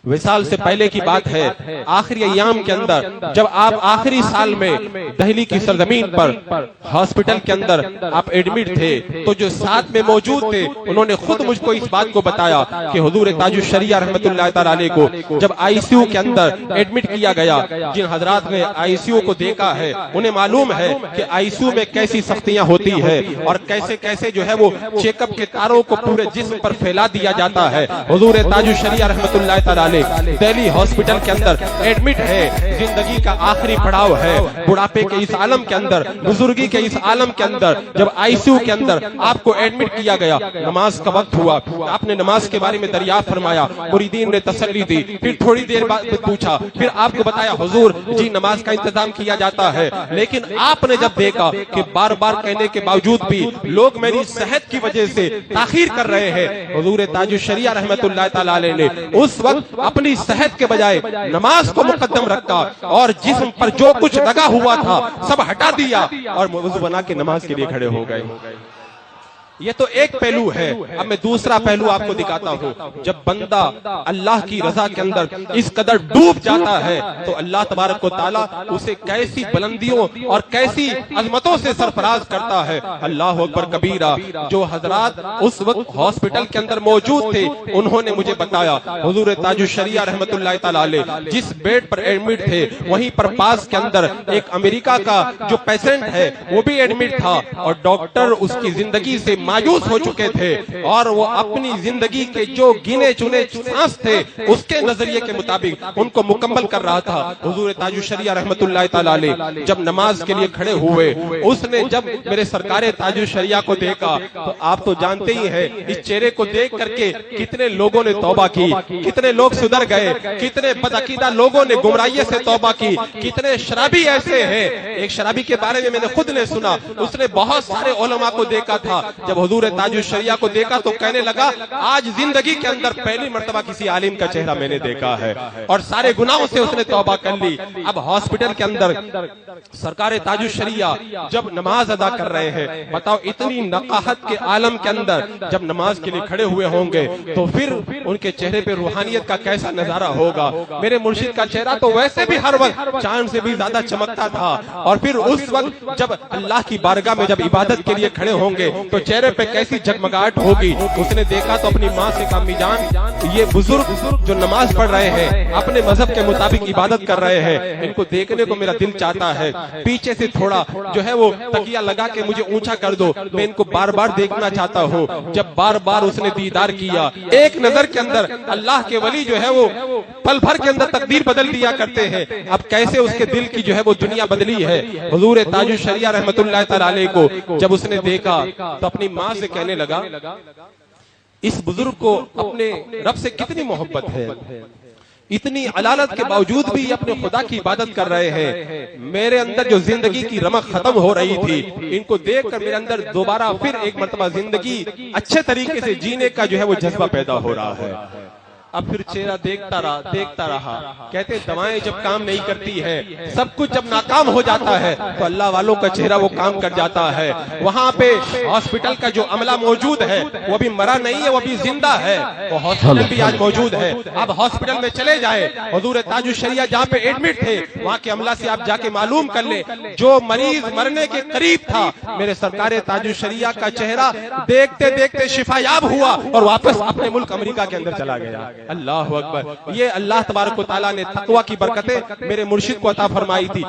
وصال سے پہلے کی بات ہے، آخری ایام کے اندر جب آپ آخری سال میں دہلی کی سرزمین پر ہاسپٹل کے اندر آپ ایڈمٹ تھے، تو جو ساتھ میں موجود تھے انہوں نے خود مجھ کو اس بات کو بتایا کہ حضور تاج الشریعہ رحمت اللہ تعالی علیہ کو جب آئی سی یو کے اندر ایڈمٹ کیا گیا، جن حضرات نے آئی سی یو کو دیکھا ہے انہیں معلوم ہے کہ آئی سی یو میں کیسی سختیاں ہوتی ہے اور کیسے کیسے جو ہے وہ چیک اپ کے تاروں کو پورے جسم پر پھیلا دیا جاتا ہے۔ حضور تاج الشریعہ رحمت اللہ تعالی دہلی ہاسپٹل کے اندر ایڈمٹ ہے، زندگی کا آخری پڑاؤ ہے، بڑھاپے کے اس عالم کے اندر، بزرگی کے اس عالم کے اندر جب آئی سی یو کے اندر آپ کو ایڈمٹ کیا گیا، نماز کا وقت ہوا، آپ نے نماز کے بارے میں دریافت فرمایا، مریدین نے تسلی دی، پھر تھوڑی دیر بعد پوچھا، پھر آپ کو بتایا حضور جی نماز کا انتظام کیا جاتا ہے، لیکن آپ نے جب دیکھا کہ بار بار کہنے کے باوجود بھی لوگ میری صحت کی وجہ سے تاخیر کر رہے ہیں، حضور تاج الشریعہ رحمت اللہ تعالی علیہ نے اس وقت اپنی صحت کے بجائے نماز کو مقدم رکھا اور جسم پر جو کچھ لگا ہوا تھا سب ہٹا دیا اور وضو بنا کے نماز کے لیے کھڑے ہو گئے۔ یہ تو ایک پہلو ہے، اب میں دوسرا پہلو آپ کو دکھاتا ہوں۔ جب بندہ اللہ کی رضا کے اندر اس قدر ڈوب جاتا ہے تو اللہ تبارک و تعالیٰ اسے کیسی بلندیوں اور کیسی عظمتوں سے سرفراز کرتا ہے۔ اللہ اکبر کبیرہ۔ جو حضرات اس وقت ہاسپٹل کے اندر موجود تھے انہوں نے مجھے بتایا حضور تاج الشریعہ رحمت اللہ تعالی علیہ جس بیڈ پر ایڈمٹ تھے وہیں پر پاس کے اندر ایک امریکہ کا جو پیشنٹ ہے وہ بھی ایڈمٹ تھا اور ڈاکٹر اس کی زندگی سے مایوس ہو چکے تھے اور وہ اپنی زندگی کے جو گنے چنے سانس تھے اس کے نظریے کے مطابق ان کو مکمل کر رہا تھا۔ حضور تاج الشریعہ رحمت اللہ تعالی علیہ جب نماز کے لیے کھڑے ہوئے، اس نے جب میرے سرکار تاج الشریعہ کو دیکھا تو آپ تو جانتے ہی ہیں اس چہرے کو دیکھ کر کے کتنے لوگوں نے توبہ کی، کتنے لوگ سدھر گئے، کتنے بدعقیدہ لوگوں نے گمراہی سے توبہ کی، کتنے شرابی ایسے ہیں۔ ایک شرابی کے بارے میں نے خود نے سنا، اس نے بہت سارے علماء کو دیکھا تھا، جب حضور تاج الشریعہ کو دیکھا تو کہنے لگا آج زندگی کے اندر پہلی مرتبہ کسی عالم کا چہرہ میں نے دیکھا ہے اور سارے گناہوں سے اس نے توبہ کر لی۔ اب ہاسپٹل کے اندر سرکار تاج الشریعہ جب نماز ادا کر رہے ہیں، بتاؤ اتنی نقاہت کے عالم کے اندر جب نماز کے لیے کھڑے ہوئے ہوں گے تو پھر ان کے چہرے پہ روحانیت کا کیسا نظارہ ہوگا۔ میرے مرشد کا چہرہ تو ویسے بھی ہر وقت چاند سے بھی زیادہ چمکتا تھا اور پھر اس وقت جب اللہ کی بارگاہ میں جب عبادت کے لیے کھڑے ہوں گے تو چہرے پہ کیسی جگمگاہٹ ہوگی۔ اس نے دیکھا تو اپنی ماں سے کہا امی جان یہ بزرگ جو نماز پڑھ رہے ہیں اپنے مذہب کے مطابق عبادت کر رہے ہیں، ان کو دیکھنے کو میرا دل چاہتا ہے، پیچھے سے تھوڑا جو ہے وہ تکیہ لگا کے مجھے اونچا کر دو، میں ان کو بار بار دیکھنا چاہتا ہوں۔ جب بار بار اس نے دیدار کیا، ایک نظر کے اندر اللہ کے ولی جو ہے وہ پل بھر کے اندر تقدیر بدل دیا کرتے ہیں، اب کیسے اس کے دل کی جو ہے وہ دنیا بدلی ہے۔ حضور تاج الشریعہ رحمت اللہ تعالی علیہ کو جب اس نے دیکھا تو اپنی ماں سے کہنے لگا اس بزرگ کو اپنے رب سے کتنی محبت ہے، اتنی علالت کے باوجود بھی اپنے خدا کی عبادت کر رہے ہیں۔ میرے اندر جو زندگی کی رمق ختم ہو رہی تھی، ان کو دیکھ کر میرے اندر دوبارہ پھر ایک مرتبہ زندگی اچھے طریقے سے جینے کا جو ہے وہ جذبہ پیدا ہو رہا ہے۔ اب پھر چہرہ دیکھتا رہا، کہتے دوائیں جب کام نہیں کرتی ہے، سب کچھ جب ناکام ہو جاتا ہے تو اللہ والوں کا چہرہ وہ کام کر جاتا ہے۔ وہاں پہ ہاسپٹل کا جو عملہ موجود ہے وہ بھی مرا نہیں ہے، وہ بھی زندہ ہے، وہ ہاسپٹل بھی آج موجود ہے۔ اب ہاسپٹل میں چلے جائے، حضور تاج الشریعہ جہاں پہ ایڈمٹ تھے وہاں کے عملہ سے آپ جا کے معلوم کر لیں، جو مریض مرنے کے قریب تھا میرے سرکار تاج الشریعہ کا چہرہ دیکھتے دیکھتے شفا یاب ہوا اور واپس اپنے ملک امریکہ کے اندر چلا گیا۔ اللہ اکبر۔ یہ اللہ تبارک و تعالیٰ نے تقوی کی برکتیں میرے مرشد کو عطا فرمائی تھی۔